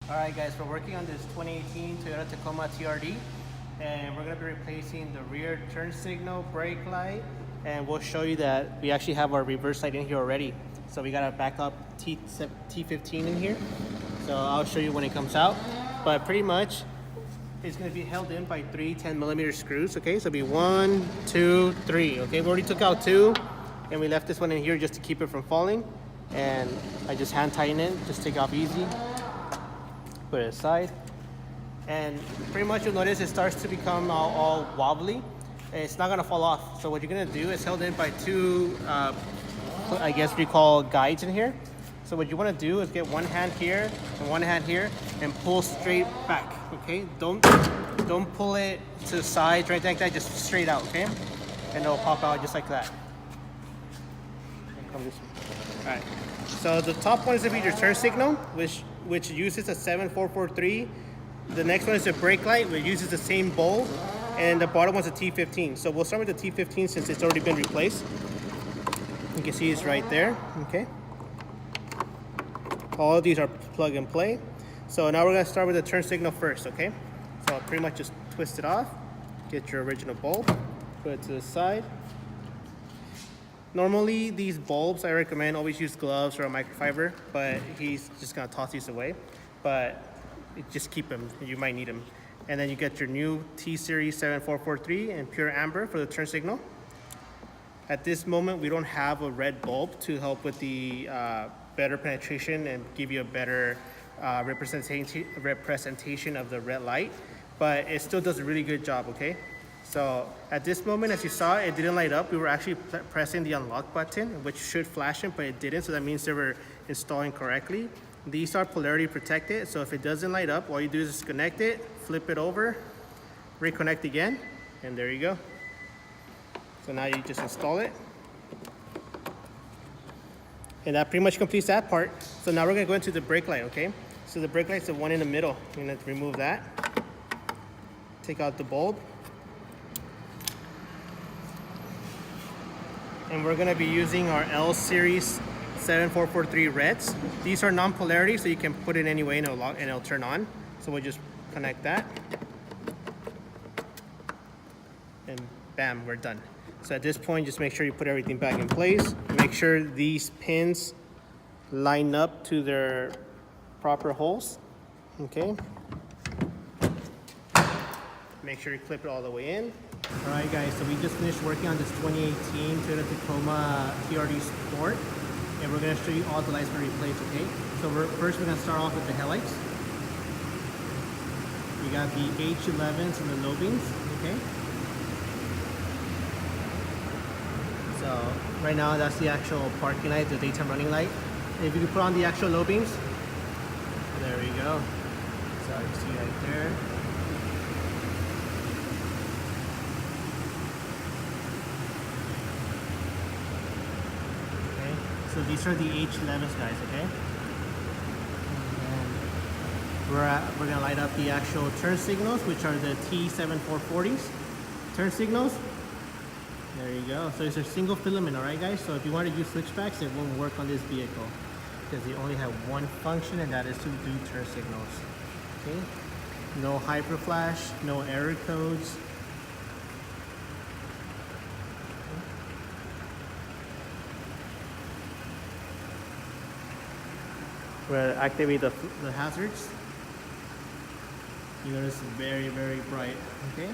Alright guys, we're working on this 2018 Toyota Tacoma TRD, and we're going to be replacing the rear turn signal, brake light, and we'll show you that we actually have our reverse light in here already. So we got a backup T15 in here, so I'll show you when it comes out. But pretty much it's going to be held in by three 10mm screws. Okay, so it'll be 1, 2, 3. Okay, we already took out 2 and we left this one in here just to keep it from falling, and I just hand tighten it, just take it off easy. Put it aside, and pretty much you'll notice it starts to become all wobbly. It's not gonna fall off. So what you're gonna do is held in by two, I guess we call guides in here. So what you wanna do is get one hand here and one hand here and pull straight back, okay? Don't pull it to the sides or anything like that, just straight out, okay? And it'll pop out just like that. Come this way. All right, so the top one is gonna be your turn signal, which uses a 7443. The next one is a brake light, which uses the same bulb, and the bottom one's a T15. So we'll start with the T15 since it's already been replaced. You can see it's right there, okay? All of these are plug and play. So now we're gonna start with the turn signal first, okay? So I'll pretty much just twist it off, get your original bulb, put it to the side. Normally, these bulbs, I recommend always use gloves or a microfiber, but he's just gonna toss these away. But just keep them, you might need them. And then you get your new T-Series 7443 in pure amber for the turn signal. At this moment, we don't have a red bulb to help with the better penetration and give you a better representation of the red light, but it still does a really good job, okay? So at this moment, as you saw, it didn't light up. We were actually pressing the unlock button, which should flash it, but it didn't. So that means they were installing correctly. These are polarity protected. So if it doesn't light up, all you do is disconnect it, flip it over, reconnect again, and there you go. So now you just install it. And that pretty much completes that part. So now we're gonna go into the brake light, okay? So the brake light's the one in the middle. You're gonna remove that. Take out the bulb. And we're gonna be using our L series 7443 reds. These are non-polarity, so you can put it any way and it'll turn on. So we'll just connect that. And bam, we're done. So at this point, just make sure you put everything back in place. Make sure these pins line up to their proper holes, okay? Make sure you clip it all the way in. All right guys, so we just finished working on this 2018 Toyota Tacoma TRD Sport, and we're gonna show you all the lights we replaced, okay? So first we're gonna start off with the headlights. We got the H11s and the low beams, okay? So right now that's the actual parking light, the daytime running light. And if you can put on the actual low beams, there we go. So you see right there. So these are the H11s, guys, okay? And we're gonna light up the actual turn signals, which are the T7440s. Turn signals, there you go. So it's a single filament, all right, guys? So if you want to use switchbacks, it won't work on this vehicle because they only have one function, and that is to do turn signals, okay? No hyper flash, no error codes. We're gonna activate the hazards. You notice it's very, very bright, okay?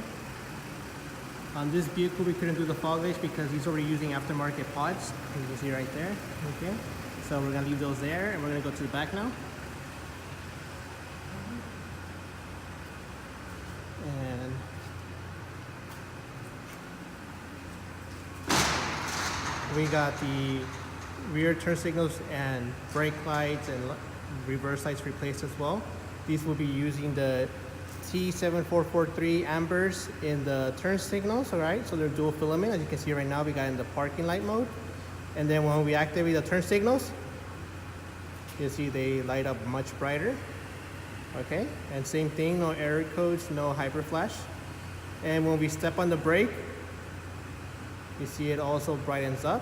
On this vehicle, we couldn't do the fog lights because he's already using aftermarket pods. You can see right there, okay? So we're gonna leave those there, and we're gonna go to the back now. And we got the rear turn signals and brake lights and reverse lights replaced as well. These will be using the T7443 ambers in the turn signals, all right? So they're dual filament. As you can see right now, we got in the parking light mode. And then when we activate the turn signals, you see they light up much brighter, okay? And same thing, no error codes, no hyper flash. And when we step on the brake, you see it also brightens up.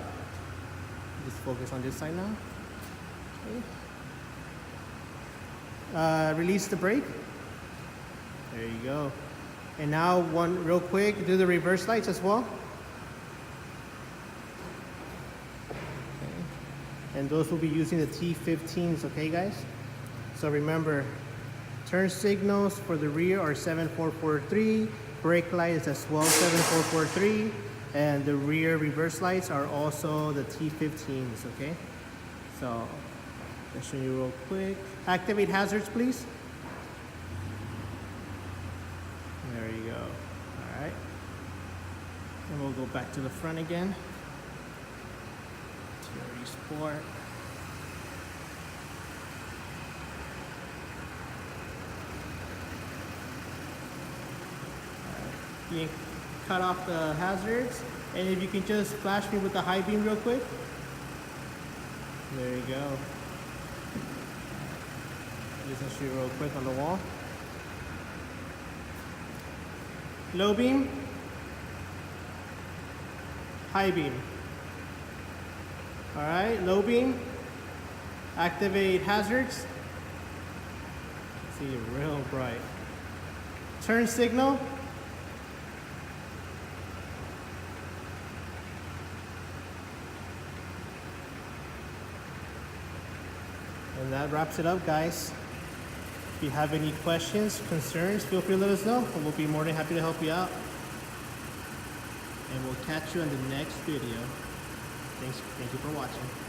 Just focus on this side now. Okay. release the brake. There you go. And now one real quick, do the reverse lights as well. Okay. And those will be using the T15s, okay guys? So remember, turn signals for the rear are 7443, brake light is as well 7443, and the rear reverse lights are also the T15s, okay? So, I'll show you real quick. Activate hazards, please. There you go. All right. And we'll go back to the front again. TRD Sport. You can cut off the hazards, and if you can just flash me with the high beam real quick. There you go. Just shoot real quick on the wall. Low beam, high beam. All right, low beam. Activate hazards. See, real bright. Turn signal. And that wraps it up, guys. If you have any questions, concerns, feel free to let us know, and we'll be more than happy to help you out. And we'll catch you in the next video. Thank you for watching.